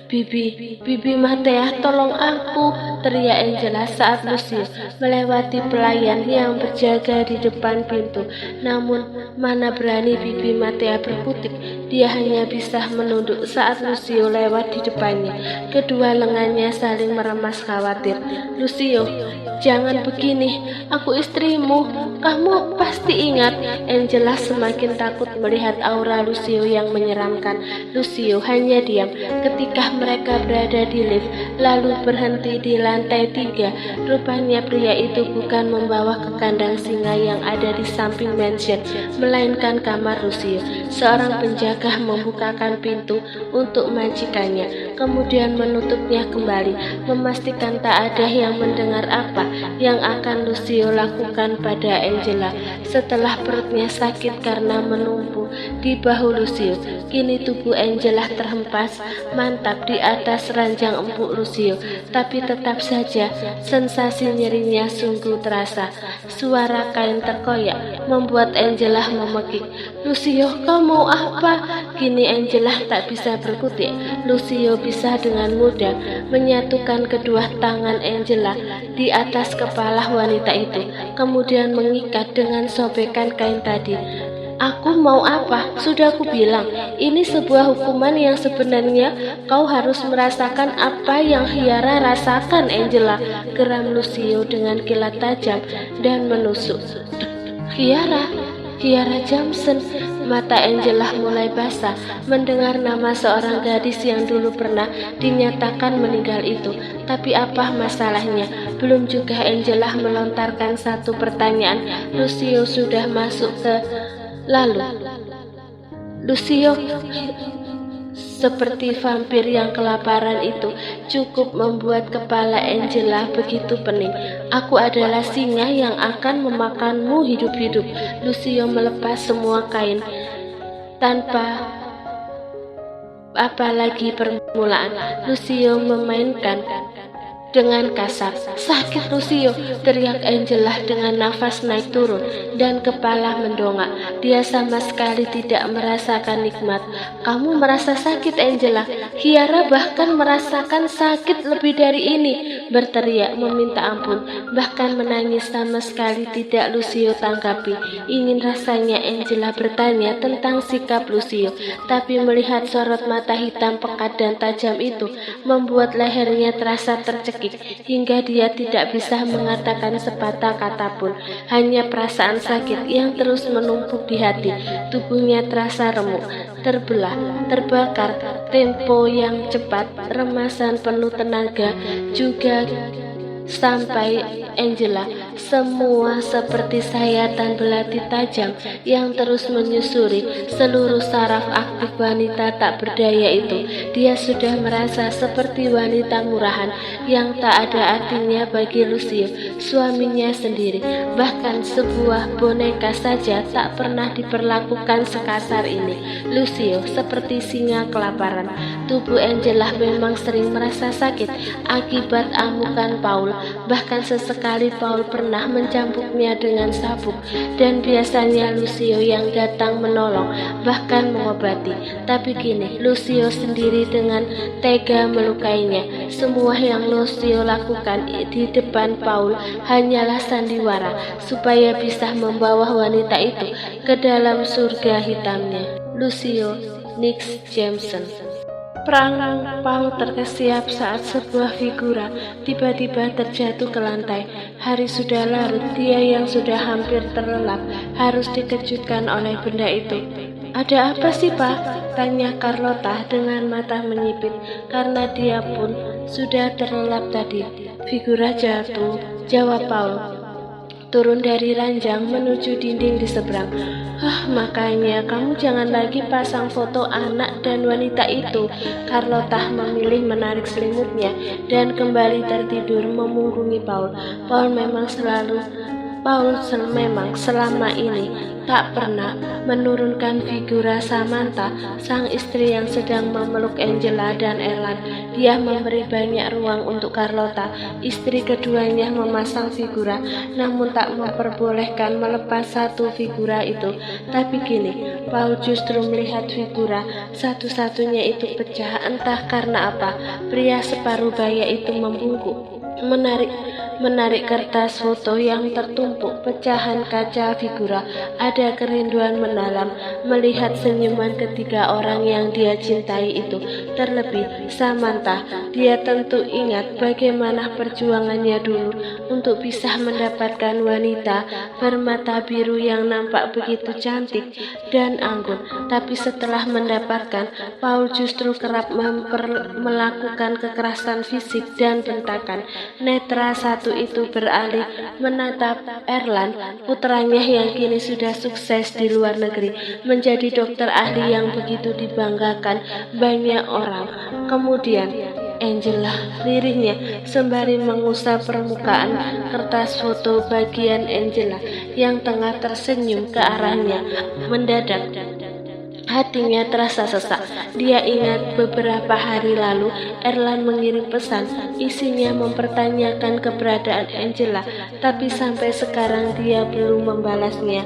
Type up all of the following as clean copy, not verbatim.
Bibi Matea, tolong aku!" teriak Angela saat Lucio melewati pelayan yang berjaga di depan pintu. Namun, mana berani Bibi Matea berkutik. Dia hanya bisa menunduk saat Lucio lewat di depannya. Kedua lengannya saling meremas khawatir. "Lucio, jangan begini. Aku istrimu. Kamu pasti ingat." Angela semakin takut melihat aura Lucio yang menyeramkan. Lucio hanya diam ketika mereka berada di lift, lalu berhenti di lantai 3. Rupanya pria itu bukan membawa ke kandang singa yang ada di samping mansion, melainkan kamar Lucio. Seorang penjaga membukakan pintu untuk majikannya, kemudian menutupnya kembali, memastikan tak ada yang mendengar apa yang akan Lucio lakukan pada Angela. Setelah perutnya sakit karena menumpu di bahu Lucio, kini tubuh Angela terhempas mantap di atas ranjang empuk Lucio, tapi tetap saja sensasi nyerinya sungguh terasa. Suara kain terkoyak membuat Angela memekik. "Lucio, kau mau apa?" Kini Angela tak bisa berkutik. Lucio bisa dengan mudah menyatukan kedua tangan Angela di atas kepala wanita itu, kemudian mengikat dengan sobekan kain tadi. "Aku mau apa? Sudah aku bilang, ini sebuah hukuman yang sebenarnya kau harus merasakan apa yang Hiara rasakan, Angela," geram Lucio dengan kilat tajam dan menusuk. Hiara Jameson." Mata Angela mulai basah mendengar nama seorang gadis yang dulu pernah dinyatakan meninggal itu. Tapi apa masalahnya? Belum juga Angela melontarkan satu pertanyaan, Lucio sudah masuk ke lalu. Lucio seperti vampir yang kelaparan itu cukup membuat kepala Angela begitu pening. "Aku adalah singa yang akan memakanmu hidup-hidup." Lucio melepas semua kain tanpa apalagi permulaan. Lucio memainkan dengan kasar. "Sakit, Lucio!" teriak Angela dengan nafas naik turun dan kepala mendongak. Dia sama sekali tidak merasakan nikmat. "Kamu merasa sakit, Angela? Hiara bahkan merasakan sakit lebih dari ini," berteriak meminta ampun, bahkan menangis sama sekali tidak Lucio tanggapi. Ingin rasanya Angela bertanya tentang sikap Lucio, tapi melihat sorot mata hitam pekat dan tajam itu membuat lehernya terasa tercekik hingga dia tidak bisa mengatakan sepatah kata pun. Hanya perasaan sakit yang terus menumpuk di hati. Tubuhnya terasa remuk, terbelah, terbakar. Tempo yang cepat, remasan penuh tenaga juga sampai Angela. Semua seperti sayatan belati tajam yang terus menyusuri seluruh saraf aktif wanita tak berdaya itu. Dia sudah merasa seperti wanita murahan yang tak ada artinya bagi Lucio, suaminya sendiri. Bahkan sebuah boneka saja tak pernah diperlakukan sekasar ini. Lucio seperti singa kelaparan. Tubuh Angela memang sering merasa sakit akibat amukan Paul. Bahkan sesekali Paul pernah mencambuknya dengan sabuk, dan biasanya Lucio yang datang menolong, bahkan mengobati. Tapi kini Lucio sendiri dengan tega melukainya. Semua yang Lucio lakukan di depan Paul hanyalah sandiwara supaya bisa membawa wanita itu ke dalam surga hitamnya. Lucio Nick Jameson. Pang terkesiap saat sebuah figura tiba-tiba terjatuh ke lantai. Hari sudah larut, dia yang sudah hampir terlelap harus dikejutkan oleh benda itu. "Ada apa sih, Pak?" tanya Carlota dengan mata menyipit, karena dia pun sudah terlelap tadi. "Figura jatuh," jawab Paul. "Turun dari ranjang menuju dinding di seberang." Makanya kamu jangan lagi pasang foto anak dan wanita itu." Carlota memilih menarik selimutnya dan kembali tertidur memunggungi Paul. Paul memang selama ini tak pernah menurunkan figura Samantha, sang istri yang sedang memeluk Angela dan Erland. Dia memberi banyak ruang untuk Carlotta, istri keduanya, memasang figura, namun tak memperbolehkan melepas satu figura itu. Tapi kini, Paul justru melihat figura satu-satunya itu pecah, entah karena apa. Pria separuh baya itu membungkuk, menarik kertas foto yang tertumpuk, pecahan kaca figura. Ada kerinduan mendalam melihat senyuman ketiga orang yang dia cintai itu. Terlebih Samantha, dia tentu ingat bagaimana perjuangannya dulu untuk bisa mendapatkan wanita bermata biru yang nampak begitu cantik dan anggun. Tapi setelah mendapatkan, Paul justru kerap melakukan kekerasan fisik dan bentakan. Netra satu itu beralih menatap Erland, putranya yang kini sudah sukses di luar negeri, menjadi dokter ahli yang begitu dibanggakan banyak orang. Kemudian Angela, lirihnya sembari mengusap permukaan kertas foto bagian Angela yang tengah tersenyum ke arahnya. Mendadak hatinya terasa sesak. Dia ingat beberapa hari lalu Erland mengirim pesan, isinya mempertanyakan keberadaan Angela, tapi sampai sekarang dia belum membalasnya.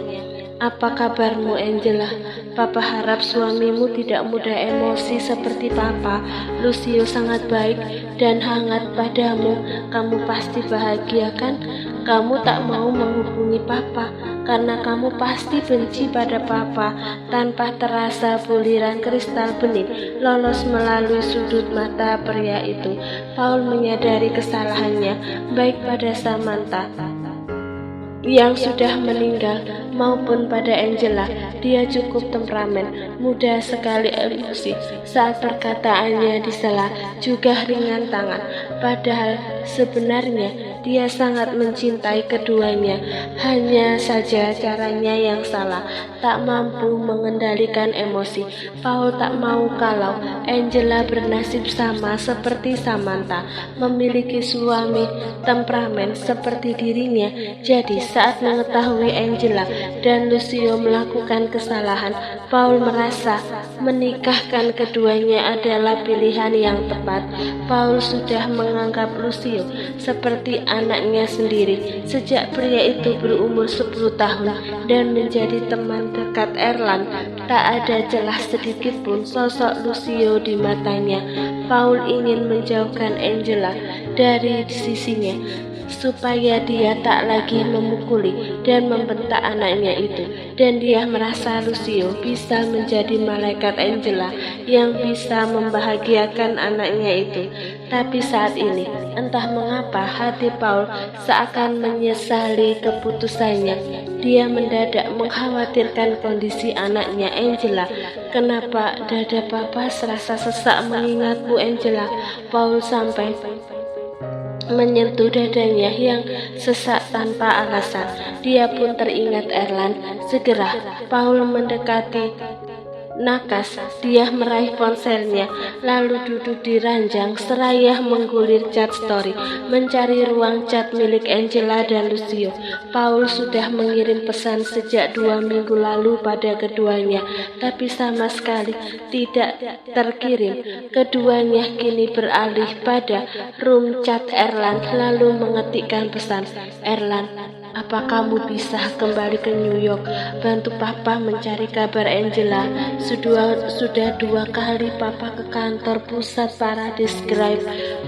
Apa kabarmu, Angela? Papa harap suamimu tidak mudah emosi seperti Papa. Lucio sangat baik dan hangat padamu. Kamu pasti bahagia kan? Kamu tak mau menghubungi Papa karena kamu pasti benci pada Papa. Tanpa terasa buliran kristal bening lolos melalui sudut mata pria itu. Paul menyadari kesalahannya, baik pada Samantha yang sudah meninggal maupun pada Angela. Dia cukup temperamen, mudah sekali emosi saat perkataannya disela, juga ringan tangan. Padahal sebenarnya dia sangat mencintai keduanya, hanya saja caranya yang salah, tak mampu mengendalikan emosi. Paul tak mau kalau Angela bernasib sama seperti Samantha, memiliki suami temperamen seperti dirinya. Jadi saat mengetahui Angela dan Lucio melakukan kesalahan, Paul merasa menikahkan keduanya adalah pilihan yang tepat. Paul sudah menganggap Lucio seperti anaknya sendiri sejak pria itu berumur 10 tahun dan menjadi teman dekat Erland. Tak ada celah sedikit pun sosok Lucio di matanya. Paul ingin menjauhkan Angela dari sisinya supaya dia tak lagi memukuli dan membentak anaknya itu, dan dia merasa Lucio bisa menjadi malaikat Angela yang bisa membahagiakan anaknya itu. Tapi saat ini, entah mengapa hati Paul seakan menyesali keputusannya. Dia mendadak mengkhawatirkan kondisi anaknya Angela. Kenapa dada Papa serasa sesak mengingatmu, Angela? Paul sampai menyentuh dadanya yang sesak tanpa alasan. Dia pun teringat Erland. Segera Paul mendekati nakas, dia meraih ponselnya, lalu duduk di ranjang seraya menggulir chat story, mencari ruang chat milik Angela dan Lucio. Paul sudah mengirim pesan sejak 2 minggu lalu pada keduanya, tapi sama sekali tidak terkirim. Keduanya kini beralih pada room chat Erland, lalu mengetikkan pesan, Erland, apa kamu bisa kembali ke New York? Bantu Papa mencari kabar Angela. Sudah 2 kali Papa ke kantor pusat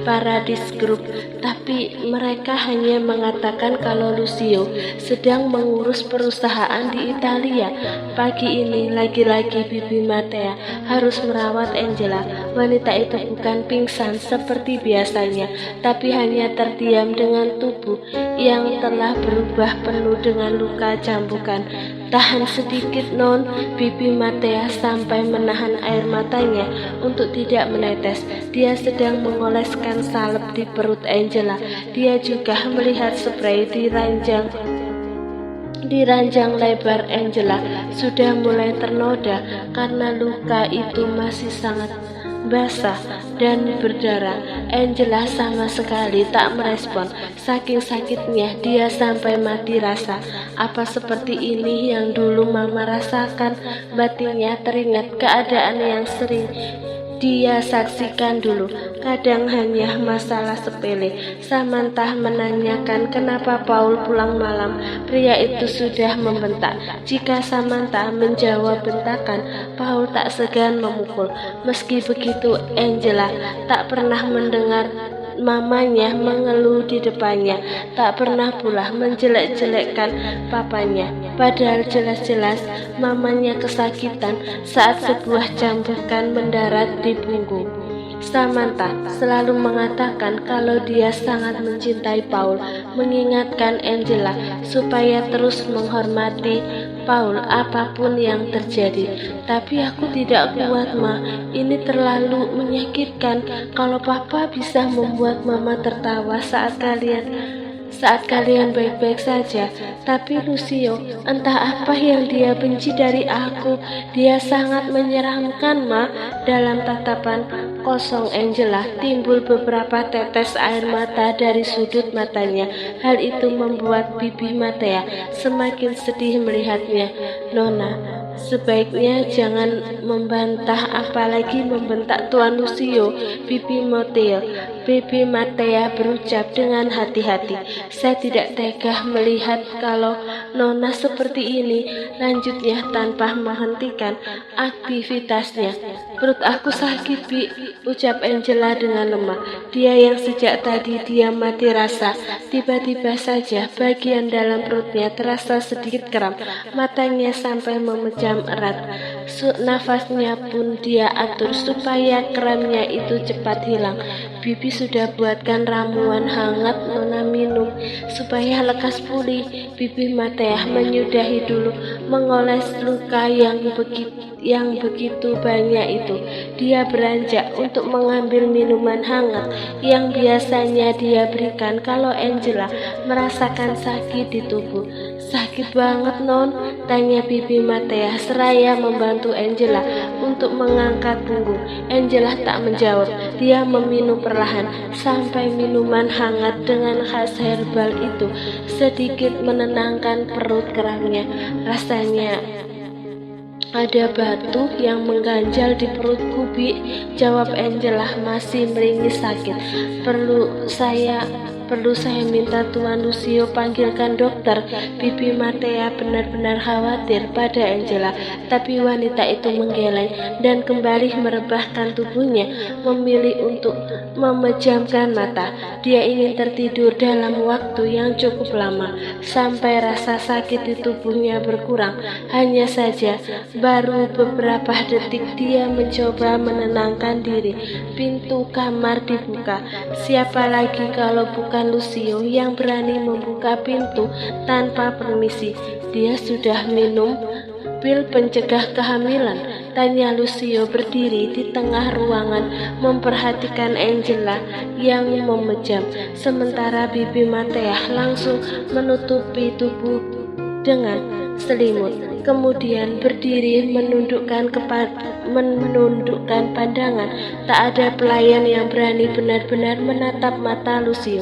Paradise Group, tapi mereka hanya mengatakan kalau Lucio sedang mengurus perusahaan di Italia. Pagi ini lagi-lagi Bibi Matea harus merawat Angela. Wanita itu bukan pingsan seperti biasanya, tapi hanya terdiam dengan tubuh yang telah berubah penuh dengan luka cambukan. Tahan sedikit, Non. Bibi Matea sampai menahan air matanya untuk tidak menetes. Dia sedang mengoleskan salep di perut Angela. Dia juga melihat spray di ranjang lebar Angela sudah mulai ternoda karena luka itu masih sangat basah dan berdarah. Angela sama sekali tak merespon. Saking sakitnya dia sampai mati rasa. Apa seperti ini yang dulu Mama rasakan? Batinnya teringat keadaan yang sering dia saksikan dulu. Kadang hanya masalah sepele. Samantha menanyakan kenapa Paul pulang malam. Pria itu sudah membentak. Jika Samantha menjawab bentakan, Paul tak segan memukul. Meski begitu, Angela tak pernah mendengar mamanya mengeluh di depannya, tak pernah pula menjelek-jelekkan papanya. Padahal jelas-jelas mamanya kesakitan saat sebuah cambukan mendarat di punggung. Samantha selalu mengatakan kalau dia sangat mencintai Paul, mengingatkan Angela supaya terus menghormati Paul apapun yang terjadi. Tapi aku tidak kuat, Ma. Ini terlalu menyakitkan. Kalau Papa bisa membuat Mama tertawa saat kalian baik-baik saja. Tapi Lucio, entah apa yang dia benci dari aku. Dia sangat menyeramkan, Ma. Dalam tatapan kosong Angela timbul beberapa tetes air mata dari sudut matanya. Hal itu membuat bibi Matea semakin sedih melihatnya. Nona, sebaiknya jangan membantah apalagi membentak Tuan Lucio. Bibi Matea berucap dengan hati-hati. Saya tidak tega melihat kalau Nona seperti ini, lanjutnya tanpa menghentikan aktivitasnya. Perut aku sakit, Bi, ucap Angela dengan lemah. Dia yang sejak tadi diam mati rasa, tiba-tiba saja bagian dalam perutnya terasa sedikit kram. Matanya sampai memejam erat. Nafasnya pun dia atur supaya kramnya itu cepat hilang. Bibi sudah buatkan ramuan hangat Nona minum supaya lekas pulih. Bibi Matea menyudahi dulu mengoles luka yang begitu banyak itu. Dia beranjak untuk mengambil minuman hangat yang biasanya dia berikan kalau Angela merasakan sakit di tubuh. Sakit banget, Non? Tanya Bibi Matea seraya membantu Angela untuk mengangkat punggung. Angela tak menjawab. Dia meminum perlahan sampai minuman hangat dengan khas herbal itu sedikit menenangkan perut keramnya. Rasanya ada batu yang mengganjal di perutku, Bi, jawab Angela masih meringis sakit. Perlu saya minta Tuan Lucio panggilkan dokter. Bibi Matea benar-benar khawatir pada Angela, tapi wanita itu menggeleng dan kembali merebahkan tubuhnya, memilih untuk memejamkan mata. Dia ingin tertidur dalam waktu yang cukup lama, sampai rasa sakit di tubuhnya berkurang. Hanya saja, baru beberapa detik dia mencoba menenangkan diri. Pintu kamar dibuka. Siapa lagi kalau bukan Lucio yang berani membuka pintu tanpa permisi? Dia sudah minum pil pencegah kehamilan, tanya Lucio berdiri di tengah ruangan memperhatikan Angela yang memejam. Sementara Bibi Matea langsung menutupi tubuh dengan selimut, kemudian berdiri menundukkan pandangan. Tak ada pelayan yang berani benar-benar menatap mata Lucio.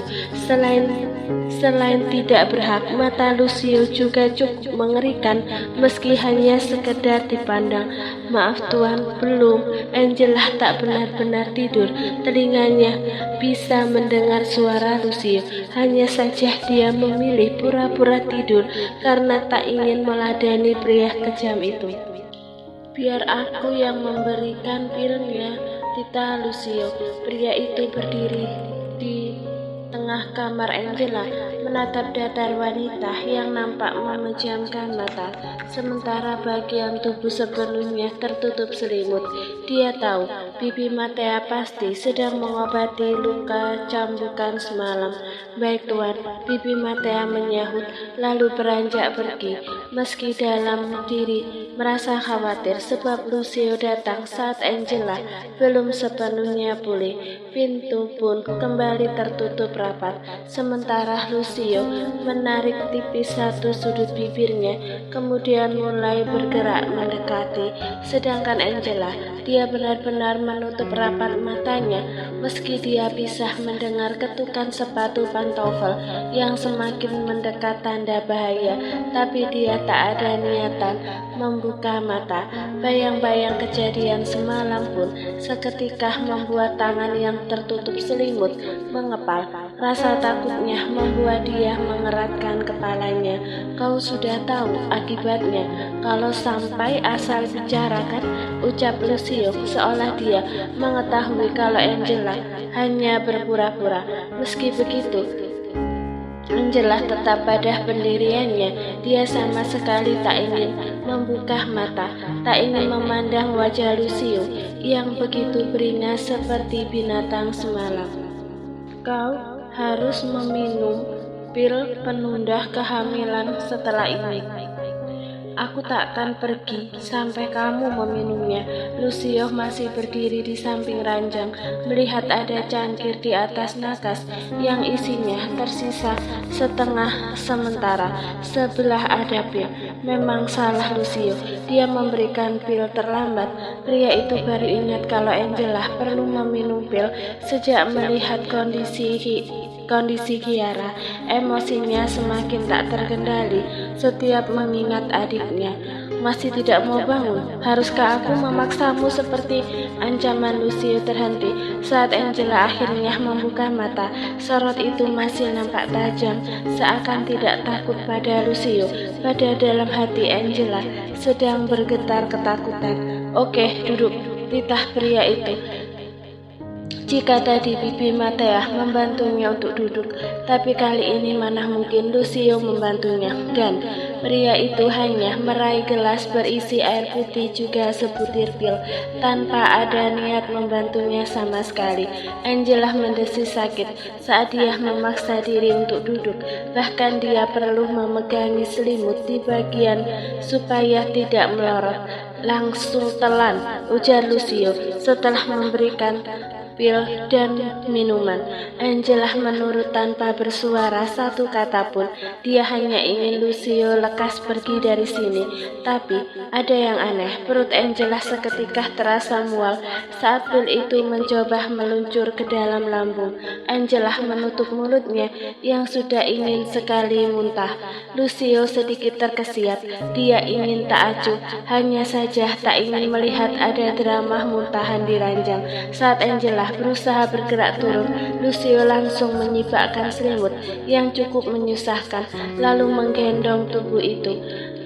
Selain tidak berhak, mata Lucio juga cukup mengerikan meski hanya sekedar dipandang. Maaf Tuan, belum. Angela tak benar-benar tidur. Telinganya bisa mendengar suara Lucio. Hanya saja dia memilih pura-pura tidur karena tak ingin meladani pria kejam itu. Biar aku yang memberikan pilnya, tita Lucio. Pria itu berdiri di tengah kamar Angela, menatap datar wanita yang nampak memejamkan mata, sementara bagian tubuh sepenuhnya tertutup selimut. Dia tahu Bibi Matea pasti sedang mengobati luka cambukan semalam. Baik Tuan, Bibi Matea menyahut lalu beranjak pergi, meski dalam diri merasa khawatir sebab Lucio datang saat Angela belum sepenuhnya pulih. Pintu pun kembali tertutup rapat, sementara Lucio Lucio menarik tipis satu sudut bibirnya, kemudian mulai bergerak mendekati. Sedangkan Angela, dia benar-benar menutup rapat matanya, meski dia bisa mendengar ketukan sepatu pantofel yang semakin mendekat tanda bahaya, tapi dia tak ada niatan membuka mata. Bayang-bayang kejadian semalam pun seketika membuat tangan yang tertutup selimut mengepal. Rasa takutnya membuat dia mengeratkan kepalanya. Kau sudah tahu akibatnya kalau sampai asal bicara kan? Ucap Lucio seolah dia mengetahui kalau Angela hanya berpura-pura. Meski begitu, Angela tetap pada pendiriannya. Dia sama sekali tak ingin membuka mata, tak ingin memandang wajah Lucio yang begitu beringas seperti binatang semalam. Kau harus meminum pil penunda kehamilan setelah ini. Aku tak akan pergi sampai kamu meminumnya. Lucio masih berdiri di samping ranjang, melihat ada cangkir di atas nakas yang isinya tersisa setengah sementara. Sebelah ada pil. Memang salah Lucio, dia memberikan pil terlambat. Pria itu baru ingat kalau Angela perlu meminum pil sejak melihat kondisi Kiara. Emosinya semakin tak terkendali setiap mengingat adiknya. Masih tidak mau bangun? Haruskah aku memaksamu? Seperti ancaman Lucio terhenti saat Angela akhirnya membuka mata. Sorot itu masih nampak tajam, seakan tidak takut pada Lucio. Pada dalam hati Angela sedang bergetar ketakutan. Oke, duduk, titah pria itu. Jika tadi Bibi Matea membantunya untuk duduk, tapi kali ini mana mungkin Lucio membantunya. Dan pria itu hanya meraih gelas berisi air putih juga sebutir pil, tanpa ada niat membantunya sama sekali. Angela mendesis sakit saat dia memaksa diri untuk duduk. Bahkan dia perlu memegangi selimut di bagian supaya tidak melorot. Langsung telan, ujar Lucio setelah memberikan pil dan minuman. Angela menurut tanpa bersuara satu kata pun. Dia hanya ingin Lucio lekas pergi dari sini. Tapi ada yang aneh. Perut Angela seketika terasa mual saat pil itu mencoba meluncur ke dalam lambung. Angela menutup mulutnya yang sudah ingin sekali muntah. Lucio sedikit terkesiap. Dia ingin tak acuh, hanya saja tak ingin melihat ada drama muntahan di ranjang. Saat Angela berusaha bergerak turun, Lucio langsung menyibakkan selimut yang cukup menyusahkan, lalu menggendong tubuh itu.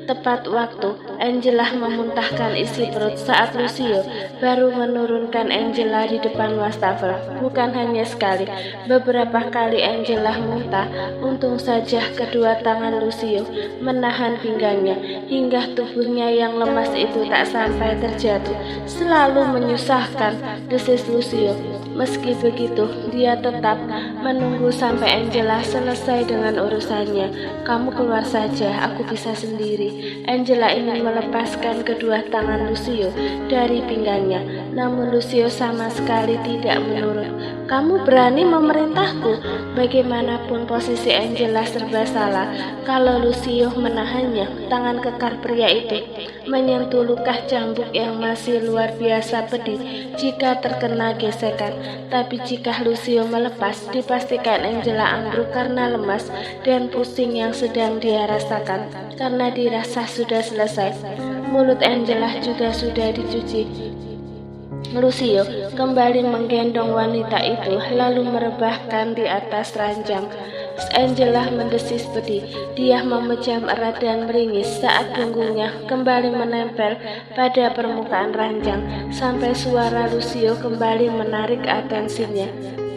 Tepat waktu Angela memuntahkan isi perut saat Lucio baru menurunkan Angela di depan wastafel. Bukan hanya sekali, beberapa kali Angela muntah. Untung saja kedua tangan Lucio menahan pinggangnya hingga tubuhnya yang lemas itu tak sampai terjatuh. Selalu menyusahkan, desis Lucio. Meski begitu, dia tetap menunggu sampai Angela selesai dengan urusannya. Kamu keluar saja, aku bisa sendiri. Angela ingin melepaskan kedua tangan Lucio dari pinggangnya, namun Lucio sama sekali tidak menurut. Kamu berani memerintahku? Bagaimanapun posisi Angela serba salah kalau Lucio menahannya. Tangan kekar pria itu menyentuh luka cambuk yang masih luar biasa pedih jika terkena gesekan. Tapi jika Lucio melepas, dipastikan Angela ambruk karena lemas dan pusing yang sedang dia rasakan. Karena dirasa sudah selesai, mulut Angela juga sudah dicuci. Lucio kembali menggendong wanita itu lalu merebahkan di atas ranjang. Angela mendesis pedih. Dia memejam erat dan meringis saat punggungnya kembali menempel pada permukaan ranjang sampai suara Lucio kembali menarik atensinya.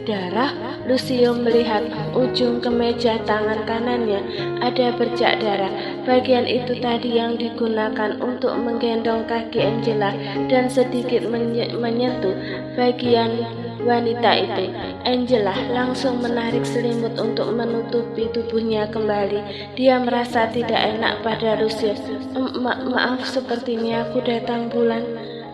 Darah? Lucio melihat ujung kemeja tangan kanannya ada bercak darah. Bagian itu tadi yang digunakan untuk menggendong kaki Angela dan sedikit menyentuh bagian wanita itu. Angela langsung menarik selimut untuk menutupi tubuhnya kembali. Dia merasa tidak enak pada Lucio. Maaf, sepertinya aku datang bulan.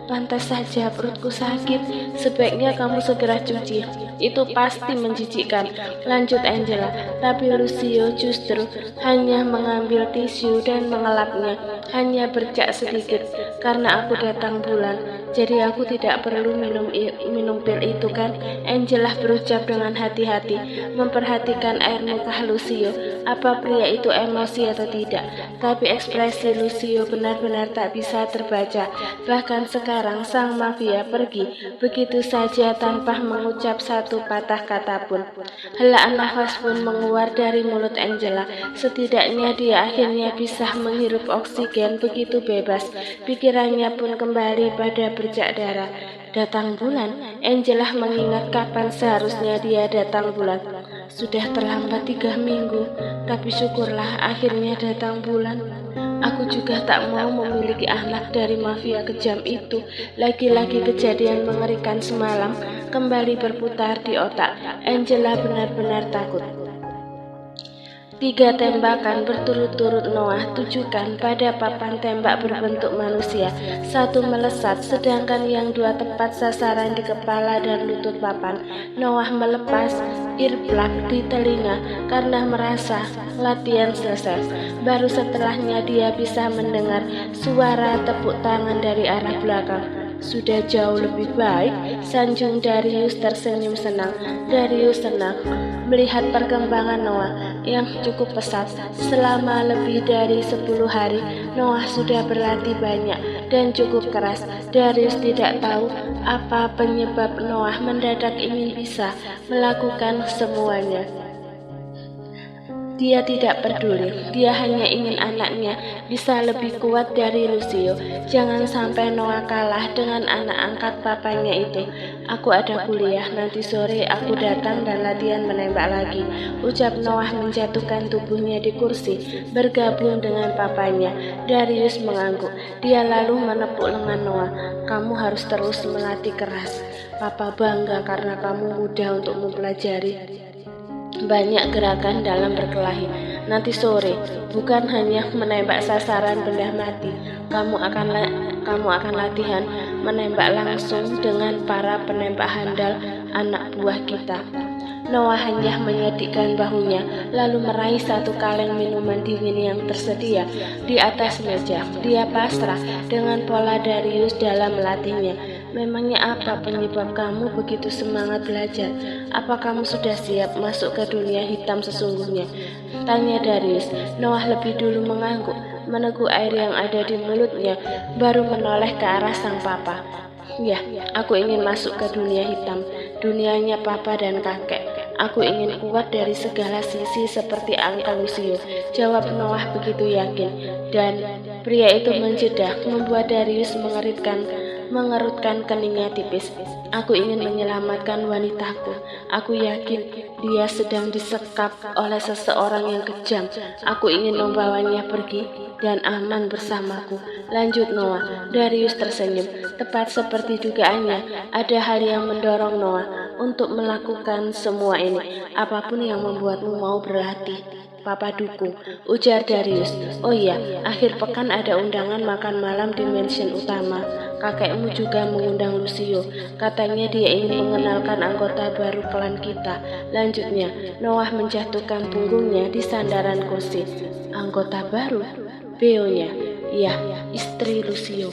Pantas saja perutku sakit. Sebaiknya kamu segera cuci. Itu pasti menjijikkan, lanjut Angela. Tapi Lucio justru hanya mengambil tisu dan mengelapnya, hanya bercak sedikit. Karena aku datang bulan, jadi aku tidak perlu minum pil itu kan? Angela berucap dengan hati-hati, memperhatikan air muka Lucio. Apa pria itu emosi atau tidak? Tapi ekspresi Lucio benar-benar tak bisa terbaca. Bahkan sekarang sang mafia pergi begitu saja tanpa mengucap satu patah kata pun. Helaan nafas pun menguar dari mulut Angela. Setidaknya dia akhirnya bisa menghirup oksigen begitu bebas. Pikirannya pun kembali pada bercak darah. Datang bulan, Angela mengingat kapan seharusnya dia datang bulan. Sudah terlambat 3 minggu, tapi syukurlah akhirnya datang bulan. Aku juga tak mau memiliki anak dari mafia kejam itu. Lagi-lagi kejadian mengerikan semalam kembali berputar di otak. Angela benar-benar takut. 3 tembakan berturut-turut Noah tujukan pada papan tembak berbentuk manusia. 1 melesat, sedangkan yang 2 tepat sasaran di kepala dan lutut papan. Noah melepas earplug di telinga karena merasa latihan selesai. Baru setelahnya dia bisa mendengar suara tepuk tangan dari arah belakang. Sudah jauh lebih baik, sanjung Darius tersenyum senang. Darius senang melihat perkembangan Noah yang cukup pesat. Selama lebih dari 10 hari, Noah sudah berlatih banyak dan cukup keras. Darius tidak tahu apa penyebab Noah mendadak ingin bisa melakukan semuanya. Dia tidak peduli, dia hanya ingin anaknya bisa lebih kuat dari Lucio. Jangan sampai Noah kalah dengan anak angkat papanya itu. Aku ada kuliah, nanti sore aku datang dan latihan menembak lagi, ucap Noah menjatuhkan tubuhnya di kursi, bergabung dengan papanya. Darius mengangguk, dia lalu menepuk lengan Noah. Kamu harus terus melatih keras. Papa bangga karena kamu mudah untuk mempelajari banyak gerakan dalam berkelahi. Nanti sore, bukan hanya menembak sasaran benda mati, kamu akan latihan menembak langsung dengan para penembak handal anak buah kita. Noah hanya menyedikkan bahunya, lalu meraih 1 kaleng minuman dingin yang tersedia di atas meja. Dia pasrah dengan pola Darius dalam melatihnya. Memangnya apa penyebab kamu begitu semangat belajar? Apa kamu sudah siap masuk ke dunia hitam sesungguhnya? Tanya Darius. Noah lebih dulu mengangguk, meneguk air yang ada di mulutnya, baru menoleh ke arah sang papa. Ya, aku ingin masuk ke dunia hitam, dunianya papa dan kakek. Aku ingin kuat dari segala sisi seperti Uncle Lucio, jawab Noah begitu yakin. Dan pria itu menjeda, membuat Darius mengerutkan keningnya tipis. Aku ingin menyelamatkan wanitaku. Aku yakin dia sedang disekap oleh seseorang yang kejam. Aku ingin membawanya pergi dan aman bersamaku, lanjut Noah. Darius tersenyum. Tepat seperti dugaannya, ada hal yang mendorong Noah untuk melakukan semua ini. Apapun yang membuatmu mau berlatih, Papa dukung, ujar Darius. Oh iya, akhir pekan ada undangan makan malam di mansion utama. Kakekmu juga mengundang Lucio. Katanya dia ingin mengenalkan anggota baru klan kita. Lanjutnya, Noah menjatuhkan punggungnya di sandaran kursi. Anggota baru? Beonya. Ya, istri Lucio.